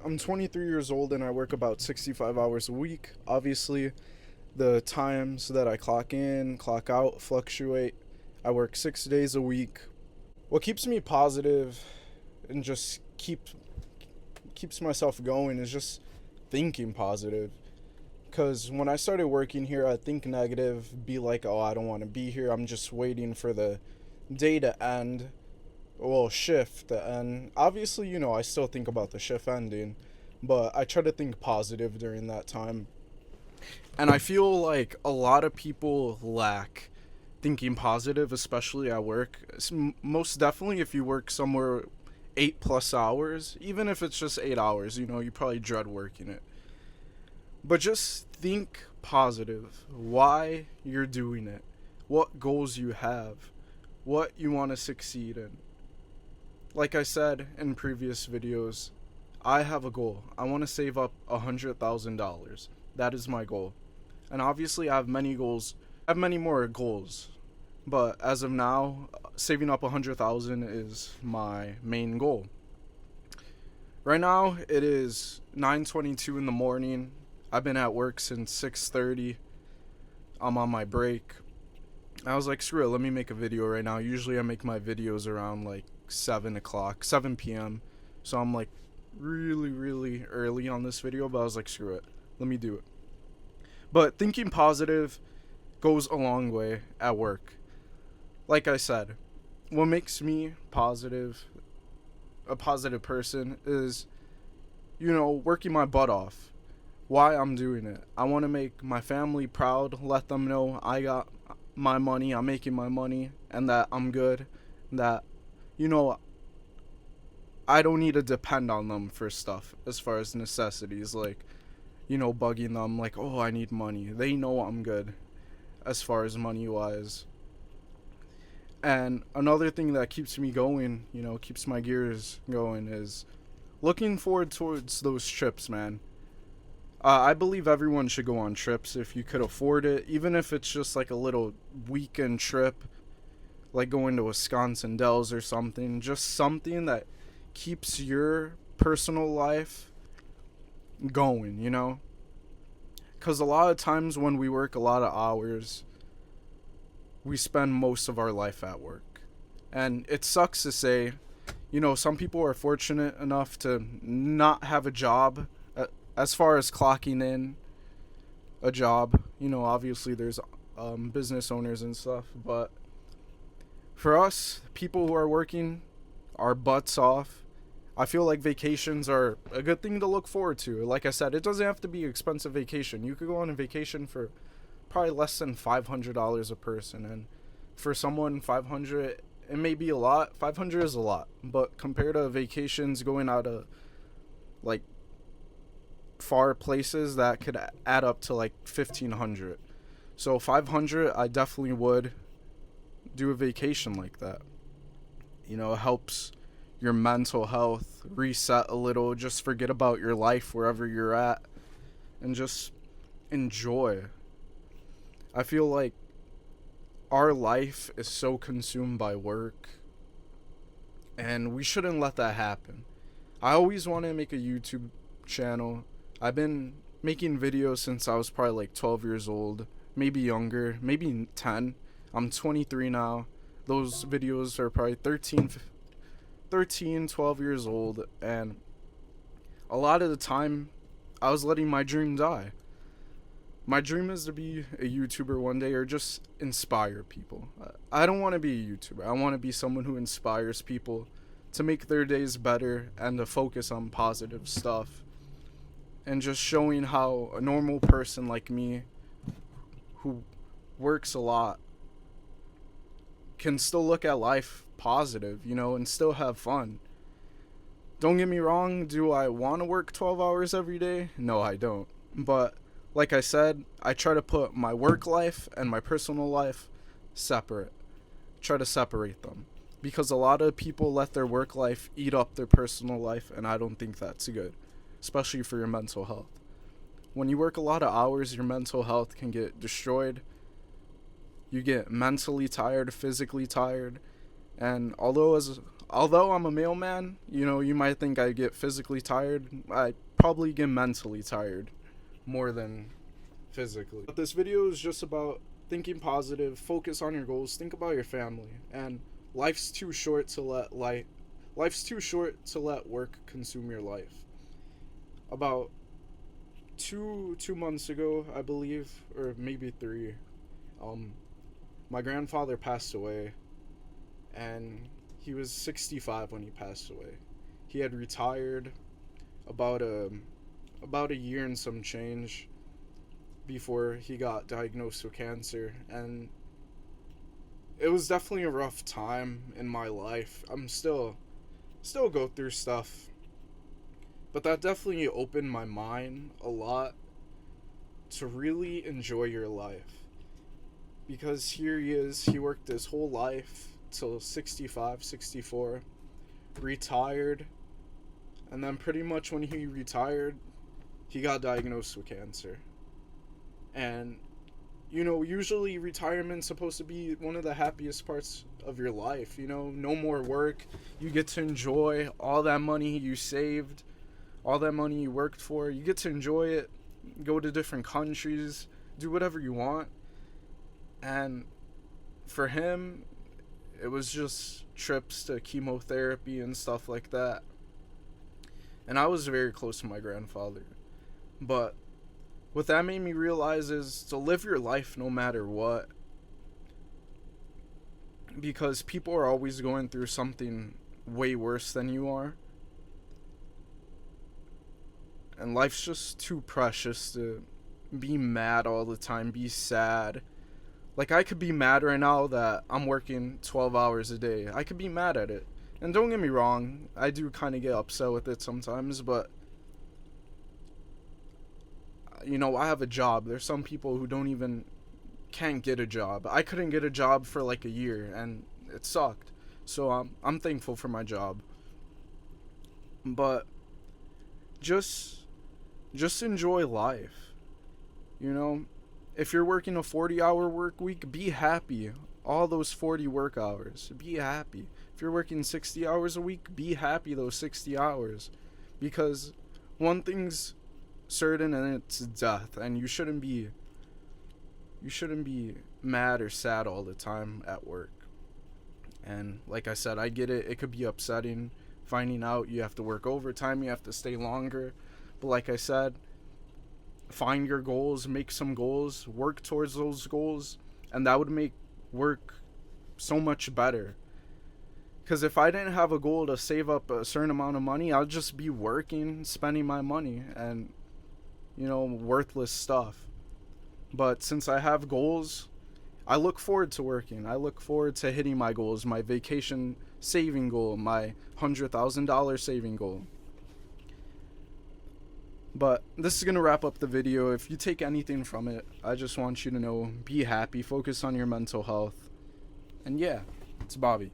I'm 23 years old and I work about 65 hours a week. Obviously, the times that I clock in, clock out fluctuate. I work 6 days a week. What keeps me positive and just keeps myself going is just thinking positive. Because when I started working here, I'd think negative, be like, oh, I don't want to be here. I'm just waiting for the day to end. Well, shift to end. Obviously, I still think about the shift ending, but I try to think positive during that time. And I feel like a lot of people lack thinking positive, especially at work. Most definitely, if you work somewhere 8 plus hours, even if it's just 8 hours, you probably dread working it. But just think positive. Why you're doing it, what goals you have, what you want to succeed in. Like I said in previous videos, I have a goal. I want to save up $100,000. That is my goal. And obviously, I have many goals. I have many more goals. But as of now, saving up 100,000 is my main goal. Right now, it is 9:22 in the morning. I've been at work since 6:30. I'm on my break. I was like, screw it, let me make a video right now. Usually I make my videos around like 7 o'clock, 7 p.m. So I'm like really, really early on this video, but I was like, screw it, let me do it. But thinking positive goes a long way at work. Like I said, what makes me positive, a positive person, is, working my butt off. Why I'm doing it. I want to make my family proud, let them know I got my money, I'm making my money, and that I'm good, that, you know, I don't need to depend on them for stuff as far as necessities, like, bugging them, like, oh, I need money. They know I'm good as far as money wise. And another thing that keeps me going, keeps my gears going, is looking forward towards those trips, man. I believe everyone should go on trips if you could afford it, even if it's just like a little weekend trip, like going to Wisconsin Dells or something. Just something that keeps your personal life going. Because a lot of times when we work a lot of hours, we spend most of our life at work. And it sucks to say, some people are fortunate enough to not have a job. As far as clocking in a job, obviously there's business owners and stuff, but for us, people who are working our butts off, I feel like vacations are a good thing to look forward to. Like I said, it doesn't have to be an expensive vacation. You could go on a vacation for probably less than $500 a person, and for someone, 500, it may be a lot. 500 is a lot, but compared to vacations going out of like far places, that could add up to like 1,500. So 500, I definitely would do a vacation like that. It helps your mental health reset a little, just forget about your life wherever you're at and just enjoy. I feel like our life is so consumed by work, and we shouldn't let that happen. I always want to make a YouTube channel. I've been making videos since I was probably like 12 years old, maybe younger, maybe 10. I'm 23 now. Those videos are probably 12 years old, and a lot of the time I was letting my dream die. My dream is to be a YouTuber one day, or just inspire people. I don't want to be a YouTuber. I want to be someone who inspires people to make their days better and to focus on positive stuff. And just showing how a normal person like me, who works a lot, can still look at life positive, and still have fun. Don't get me wrong, do I want to work 12 hours every day? No, I don't. But like I said, I try to put my work life and my personal life separate. Try to separate them. Because a lot of people let their work life eat up their personal life, and I don't think that's good, especially for your mental health. When you work a lot of hours, your mental health can get destroyed. You get mentally tired, physically tired, and although as although I'm a mailman, you know, you might think I get physically tired. I probably get mentally tired more than physically. But this video is just about thinking positive, focus on your goals, think about your family, and life's too short to let work consume your life. About two months ago, I believe, or maybe 3, my grandfather passed away, and he was 65 when he passed away. He had retired about a year and some change before he got diagnosed with cancer, and it was definitely a rough time in my life. I'm still go through stuff, but that definitely opened my mind a lot to really enjoy your life. Because here he is, he worked his whole life till 65, 64, retired, and then pretty much when he retired, he got diagnosed with cancer. And, you know, usually retirement's supposed to be one of the happiest parts of your life, you know, no more work, you get to enjoy all that money you saved, all that money you worked for, you get to enjoy it, go to different countries, do whatever you want. And for him, it was just trips to chemotherapy and stuff like that. And I was very close to my grandfather. But what that made me realize is to live your life no matter what. Because people are always going through something way worse than you are. And life's just too precious to be mad all the time, be sad. Like, I could be mad right now that I'm working 12 hours a day. I could be mad at it. And don't get me wrong, I do kind of get upset with it sometimes, but, you know, I have a job. There's some people who can't get a job. I couldn't get a job for like a year, and it sucked. So I'm thankful for my job. But just enjoy life. You know, if you're working a 40-hour work week, be happy. All those 40 work hours, be happy. If you're working 60 hours a week, be happy those 60 hours. Because one thing's certain, and it's death, and you shouldn't be mad or sad all the time at work. And like I said, I get it. It could be upsetting finding out you have to work overtime, you have to stay longer. But like I said, find your goals, make some goals, work towards those goals, and that would make work so much better. Because if I didn't have a goal to save up a certain amount of money, I'd just be working, spending my money, and, you know, worthless stuff. But since I have goals, I look forward to working. I look forward to hitting my goals, my vacation saving goal, my $100,000 saving goal. But this is going to wrap up the video. If you take anything from it, I just want you to know, be happy, focus on your mental health. And yeah, it's Bobby.